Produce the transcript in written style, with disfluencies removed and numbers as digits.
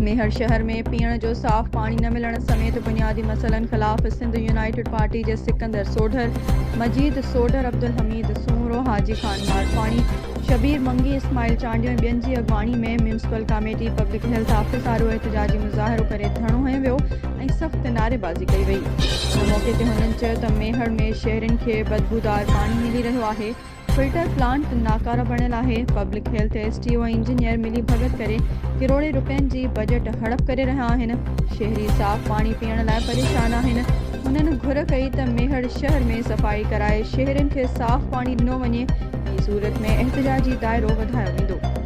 मेहर शहर में पीअण जो साफ़ पानी न मिलण समेत बुनियादी मसइलनि ख़िलाफ़ सिंध यूनाइटेड पार्टी जे सिकंदर सोढर, मजीद सोढर, अब्दुल हमीद सूरो, हाजी खान मारफाणी, शबीर मंगी, इस्माइल चांडियो ऐं ॿियनि जी अॻवानी में municipal committee public health office आरो एहतजाजी मुज़ाहिरो करे धरणो हंयो वियो ऐं सख़्त नारेबाज़ी कई वई। हिन मौक़े ते हुननि चयो त मेहर में शहरियुनि खे बदबूदार पानी मिली रहियो आहे। फिल्टर प्लांट नाकारा बणियल आहे। पब्लिक हेल्थ एसटीओ ऐं इंजीनियर मिली भगत करे किरोड़े रुपयनि जी बजट हड़प करे रहिया आहिनि। शहरी साफ़ पानी पीअण लाइ परेशान आहिनि। हुननि घुर कई त मेहर शहर में सफ़ाई कराए शहरियुनि खे साफ़ पानी ॾिनो वञे। ॿी सूरत में एहतजाजी दाइरो वधायो वेंदो।